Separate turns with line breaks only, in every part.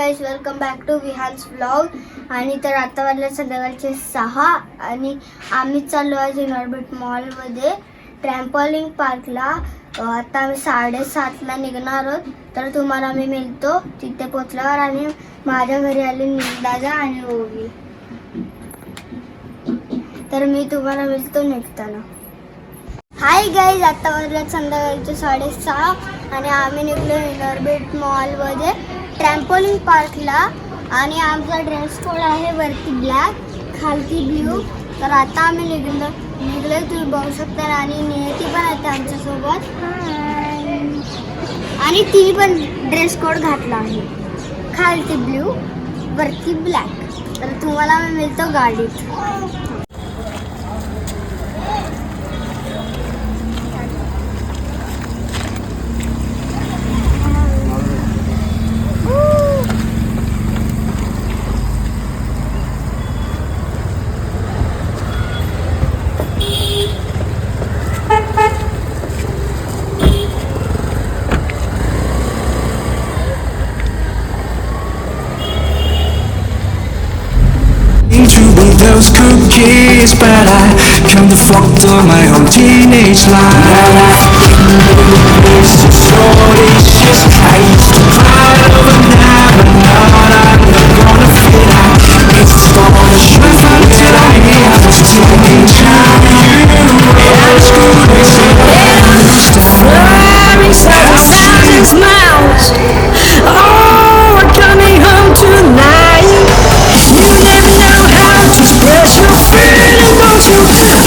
Guys, welcome back to Vihaan's vlog. आणि तर आता वाजले संध्याकाळचे 6 आणि आम्ही चाललो आज इनॉर्बिट मॉलमध्ये ट्रॅम्पॉलिन पार्कला. आता आम्ही 7:30ला निघणार आहोत. तर तुम्हाला मी मिळतो तिथे पोचल्यावर. आणि माझ्या घरी आले दादा आणि ओवी. तर मी तुम्हाला मिळतो निघताना. हाय गाईज, आता वाजले संध्याकाळचे 6:30 आणि आम्ही निघलो इनॉर्बिट मॉलमध्ये ट्रॅम्पोलिन पार्कला. आणि आमचा ड्रेस कोड आहे वरती ब्लॅक, खालती ब्ल्यू. तर आता आम्ही निघलो तुम्ही बघू शकता. आणि नियती पण आहे आमच्यासोबत आणि तिने पण ड्रेस कोड घातला आहे, खालती ब्ल्यू वरती ब्लॅक. तर तुम्हाला मी मिळतो गाडीत.
Those cookies, but I come to fuck up my whole teenage life. It's too short, it's just tight. Proud of it now, but not I'm not gonna fit out. It's gonna shut up till I hear this teenage life. It's good, it's used to fly inside a thousand smiles. Oh, we're coming home tonight. You never know how to express your feeling, don't you?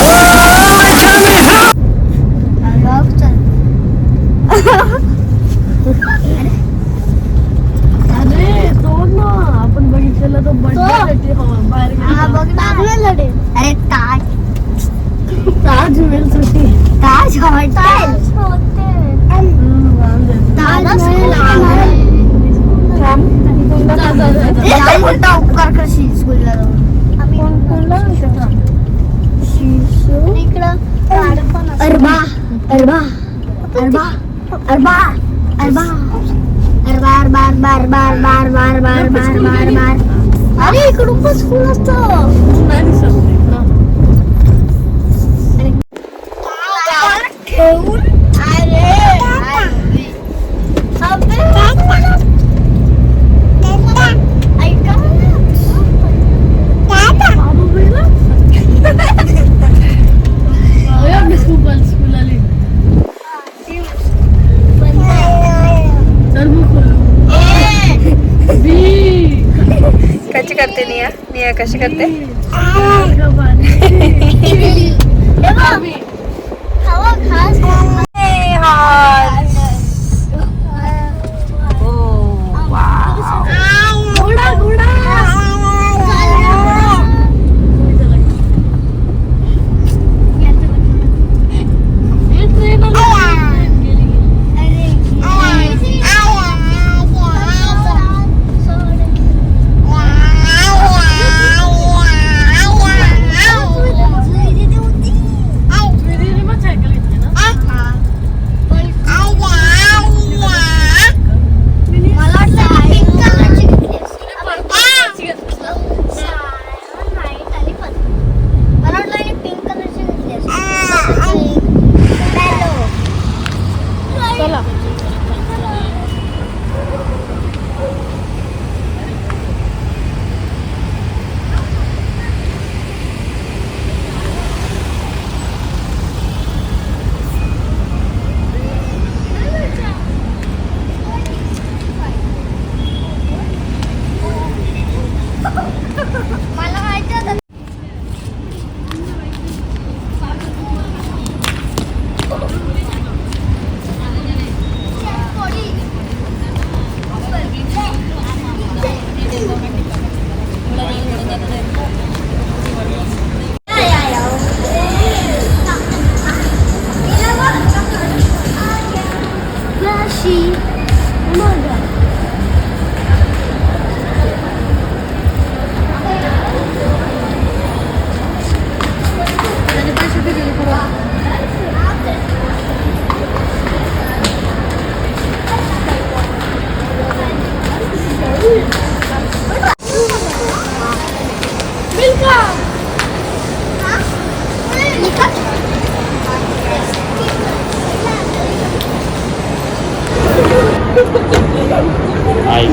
Oh, we're coming home.
अरे तो ना आपण बघितलेला तो birthday
अरे ताज
ताज मिळेल सुट्टी
ताज hotel मोठा उपकार करशील स्कूलला अरबा अरबा अरबा अरबा अरबा अरबा बार बार बार बार बार बार बार बार बार. अरे इकडून पण स्कूल असतं. ठेवून
कशी करते निया कशी करते.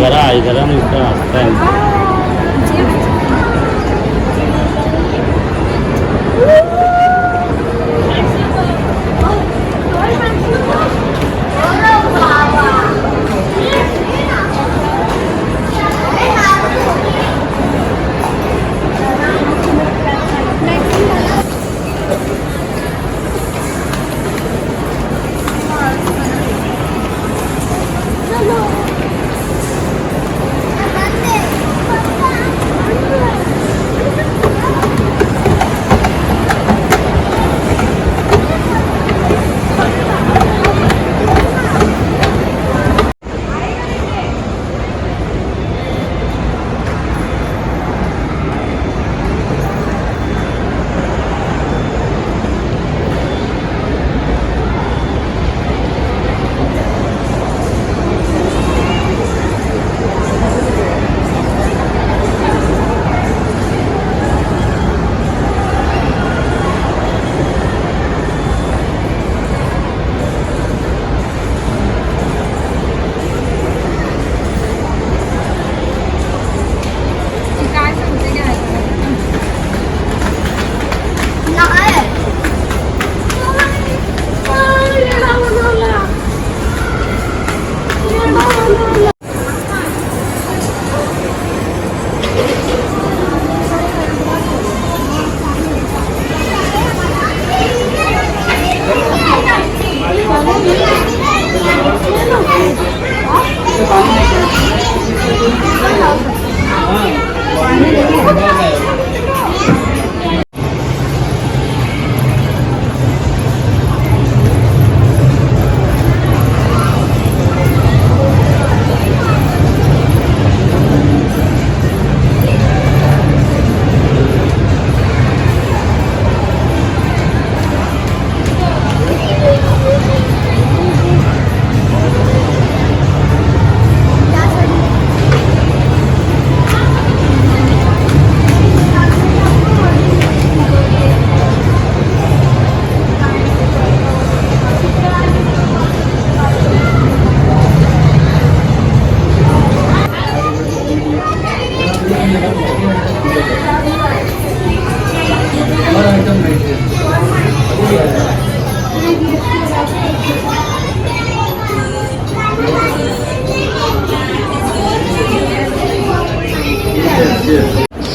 आई करा नुसतं हसताय.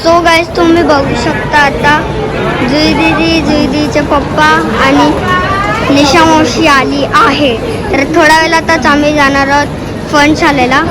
सो गाईज तुम्ही बघू शकता आता जुई दीदीचे पप्पा आणि निशा मावशी आली आहे. तर थोड्या वेळातच आम्ही जाणार आहोत फन शाळेला.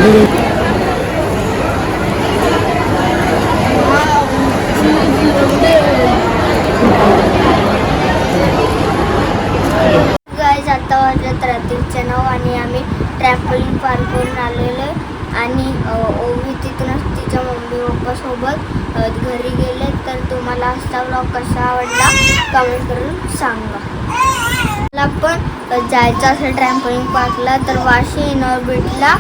गाईज आता वाजत रात्रीचे 9 आणि आम्ही ट्रॅम्पोलिन पार्कवरून आलेलो आहे आणि ओवी तिथूनच तिच्या मम्मी पप्पासोबत घरी गेले. तर तुम्हाला आजचा व्लॉग कसा आवडला कमेंट करून सांगा. मला पण जायचं असेल ट्रॅम्पोलिन पार्कला तर वाशी इनॉर्बिटला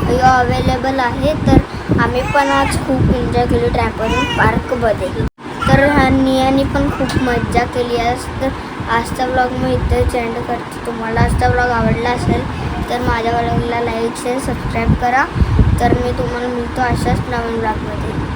अवेलेबल आहे. तर आम्ही पण आज खूप एन्जॉय केली ट्रॅम्पोलिन पार्कमध्ये. तर नियाने पण खूप मज्जा केली आज. तर आजचा ब्लॉग मी इथेच एंड करते. तुम्हाला आजचा ब्लॉग आवडला असेल तर माझ्या ब्लॉगला लाईक शेअर सबस्क्राईब करा. तर मी तुम्हाला मिळतो अशाच नवीन ब्लॉगमध्ये.